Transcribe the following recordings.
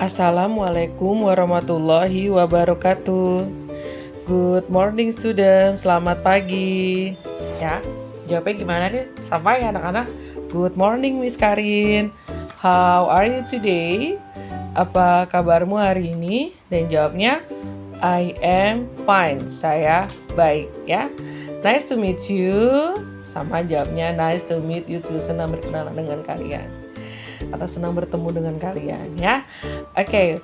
Assalamualaikum warahmatullahi wabarakatuh. Good morning students, selamat pagi. Ya, jawabnya gimana nih? Sama ya anak-anak? Good morning Miss Karin. How are you today? Apa kabarmu hari ini? Dan jawabnya I am fine. Saya baik ya. Nice to meet you. Sama jawabnya nice to meet you too. Senang berkenalan dengan kalian. Atau senang bertemu dengan kalian ya. Oke,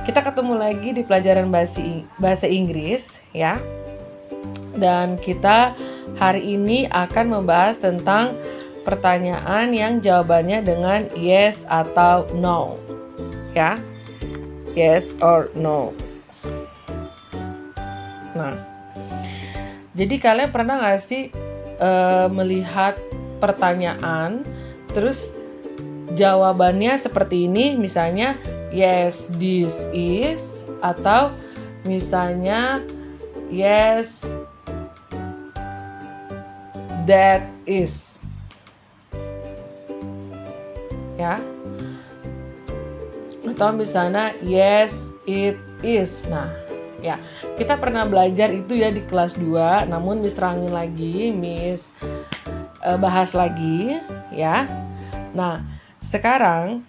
kita ketemu lagi di pelajaran bahasa Inggris ya. Dan kita hari ini akan membahas tentang pertanyaan yang jawabannya dengan yes atau no. Ya. Yes or no. Nah, jadi kalian pernah gak sih melihat pertanyaan terus jawabannya seperti ini, misalnya yes this is, atau misalnya yes that is. Ya. Atau misalnya yes it is. Nah, ya, kita pernah belajar itu ya di kelas 2, namun Miss terangin lagi, Miss bahas lagi ya. Nah, sekarang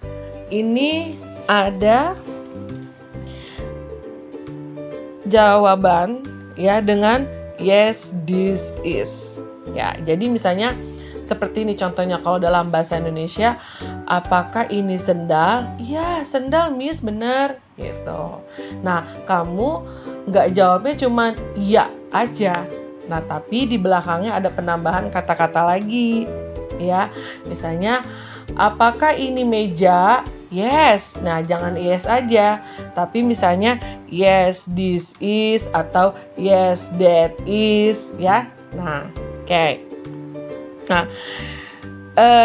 ini ada jawaban ya dengan yes this is. Ya, jadi misalnya seperti ini contohnya kalau dalam bahasa Indonesia, apakah ini sendal? Ya, sendal Miss, bener gitu. Nah, kamu nggak jawabnya cuma ya aja. Nah, tapi di belakangnya ada penambahan kata-kata lagi. Ya, misalnya apakah ini meja? Yes. Nah, jangan yes aja, tapi misalnya yes this is atau yes that is ya. Nah, oke. Nah,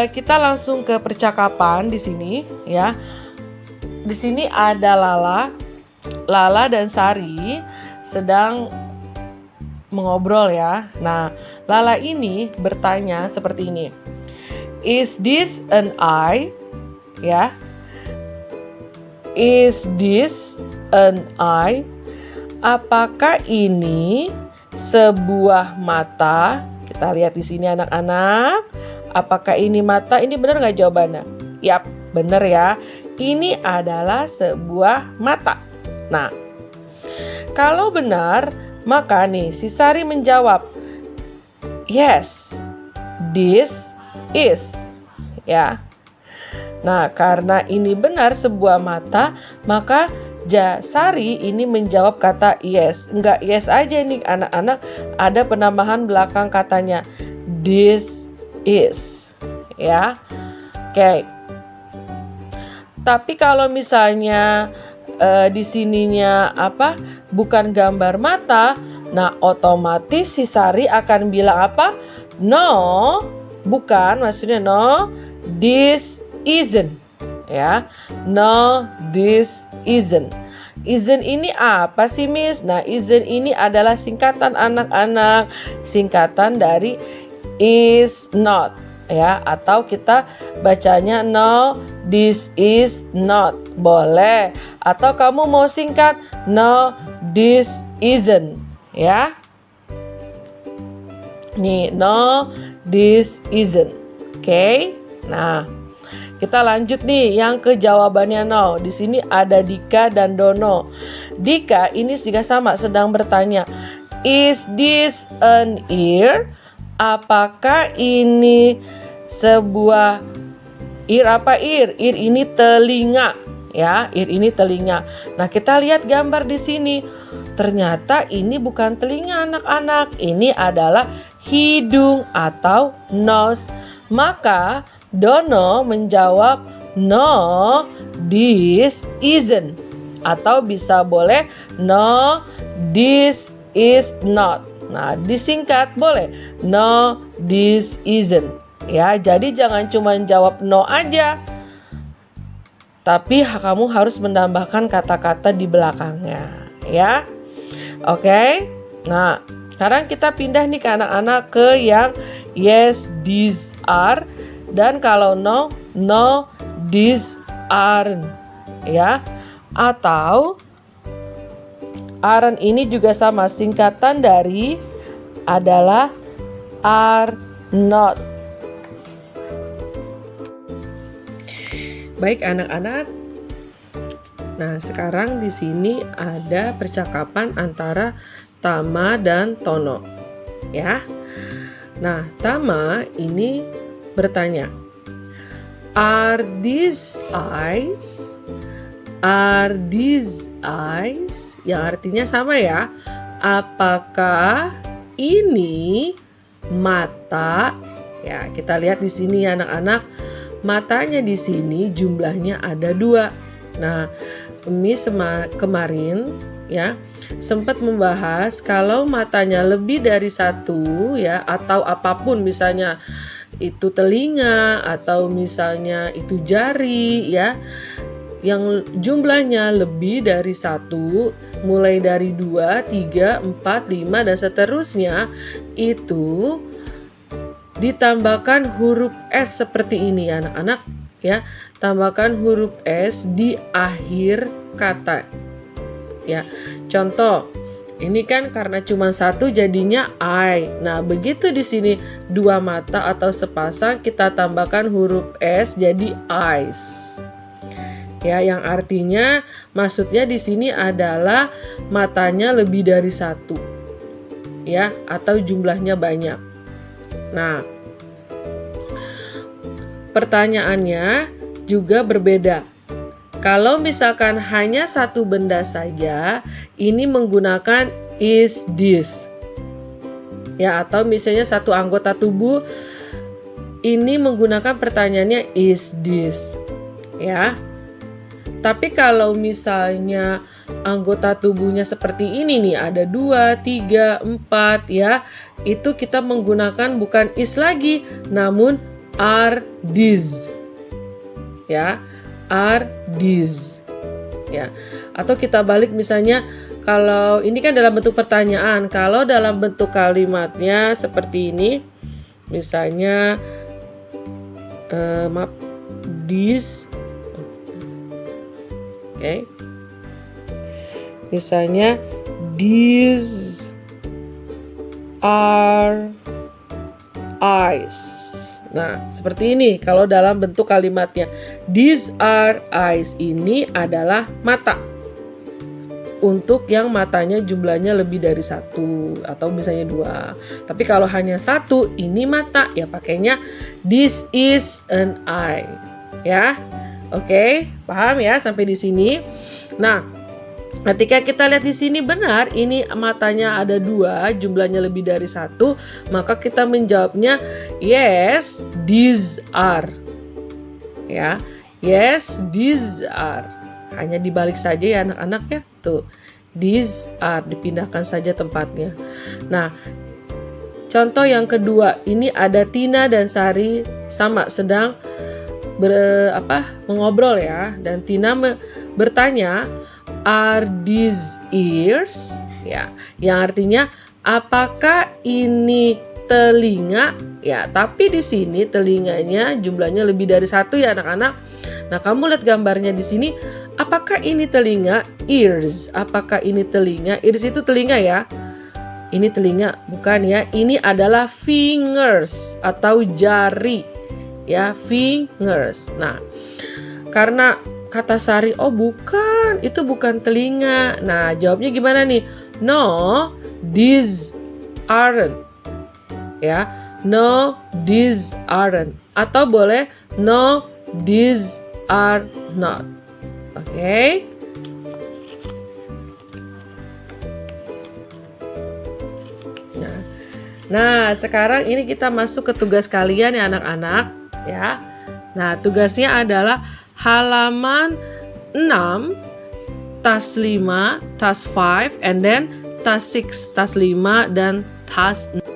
kita langsung ke percakapan di sini ya. Di sini ada Lala dan Sari sedang mengobrol ya. Nah, Lala ini bertanya seperti ini. Is this an eye? Ya. Is this an eye? Apakah ini sebuah mata? Kita lihat di sini anak-anak. Apakah ini mata? Ini benar nggak jawabannya? Yap, benar ya. Ini adalah sebuah mata. Nah, kalau benar, maka nih si Sari menjawab, yes, this is. Ya. Nah, karena ini benar sebuah mata, maka Sari ini menjawab kata yes. Enggak yes aja nih anak-anak, ada penambahan belakang katanya this is. Ya. Oke. Tapi kalau misalnya di sininya bukan gambar mata, nah otomatis si Sari akan bilang apa? No, bukan, maksudnya no, this isn't. Ya, no, this isn't. Isn't ini apa sih Miss? Nah, isn't ini adalah singkatan anak-anak, singkatan dari is not. Ya, atau kita bacanya no, this is not. Boleh. Atau kamu mau singkat no, this isn't. Ya. Nih, no, this isn't. Oke. Nah, kita lanjut nih yang ke jawabannya no. Di sini ada Dika dan Dono. Dika ini juga sama sedang bertanya, is this an ear? Apakah ini sebuah ear? Apa ear? Ear ini telinga, ya. Ear ini telinga. Nah, kita lihat gambar di sini. Ternyata ini bukan telinga anak-anak. Ini adalah hidung atau nose. Maka Dono menjawab no, this isn't. Atau bisa boleh no, this is not. Nah, disingkat boleh no, this isn't. Ya, jadi jangan cuma jawab no aja, tapi kamu harus menambahkan kata-kata di belakangnya. Ya, oke. Nah, sekarang kita pindah nih ke anak-anak ke yang yes, these are. Dan kalau no, no, these aren't. Ya, Atau aren't ini juga sama, singkatan dari adalah are not. Baik anak-anak. Nah, sekarang di sini ada percakapan antara Tama dan Tono. Ya. Nah, Tama ini bertanya, "Are these eyes?" Are these eyes? Yang artinya sama ya. Apakah ini mata? Ya, kita lihat di sini ya anak-anak. Matanya di sini jumlahnya ada 2. Nah, ini kemarin ya sempat membahas kalau matanya lebih dari 1 ya, atau apapun, misalnya itu telinga atau misalnya itu jari ya, yang jumlahnya lebih dari 1, mulai dari 2, 3, 4, 5 dan seterusnya, itu ditambahkan huruf S seperti ini ya anak-anak ya. Tambahkan huruf S di akhir kata. Ya. Contoh, ini kan karena cuma 1 jadinya I. Nah, begitu di sini 2 mata atau sepasang, kita tambahkan huruf S jadi eyes. Ya, yang artinya maksudnya di sini adalah matanya lebih dari 1. Ya, atau jumlahnya banyak. Nah, pertanyaannya juga berbeda. Kalau misalkan hanya 1 benda saja, ini menggunakan is this. Ya, atau misalnya 1 anggota tubuh, ini menggunakan pertanyaannya is this. Ya. Tapi kalau misalnya anggota tubuhnya seperti ini nih, ada 2, 3, 4 ya, itu kita menggunakan bukan is lagi, namun are these. Ya, are these. Ya. Atau kita balik, misalnya kalau ini kan dalam bentuk pertanyaan, kalau dalam bentuk kalimatnya seperti ini, misalnya these. Okay. Misalnya these are eyes. Nah, seperti ini kalau dalam bentuk kalimatnya. These are eyes, ini adalah mata. Untuk yang matanya jumlahnya lebih dari 1 atau misalnya 2. Tapi kalau hanya 1, ini mata, ya pakainya this is an eye. Ya. Oke, paham ya sampai di sini? Nah, ketika kita lihat di sini benar, ini matanya ada 2, jumlahnya lebih dari 1, maka kita menjawabnya yes, these are. Ya, yes, these are. Hanya dibalik saja ya anak-anak ya. Tuh, these are, dipindahkan saja tempatnya. Nah, contoh yang kedua, ini ada Tina dan Sari sama sedang mengobrol ya, dan Tina bertanya, are these ears? Ya, yang artinya apakah ini telinga? Ya, tapi di sini telinganya jumlahnya lebih dari 1 ya anak-anak. Nah, kamu lihat gambarnya di sini, apakah ini telinga? Ears. Apakah ini telinga? Ears itu telinga ya. Ini telinga, bukan ya. Ini adalah fingers atau jari. Ya, fingers. Nah, karena kata Sari, oh bukan, itu bukan telinga. Nah, jawabnya gimana nih? No, these aren't. Ya, no, these aren't. Atau boleh no, these are not. Oke. Nah, sekarang ini kita masuk ke tugas kalian ya anak-anak. Ya. Nah, tugasnya adalah halaman 6, task 5, task 5, and then task 6, task 5 dan task 6.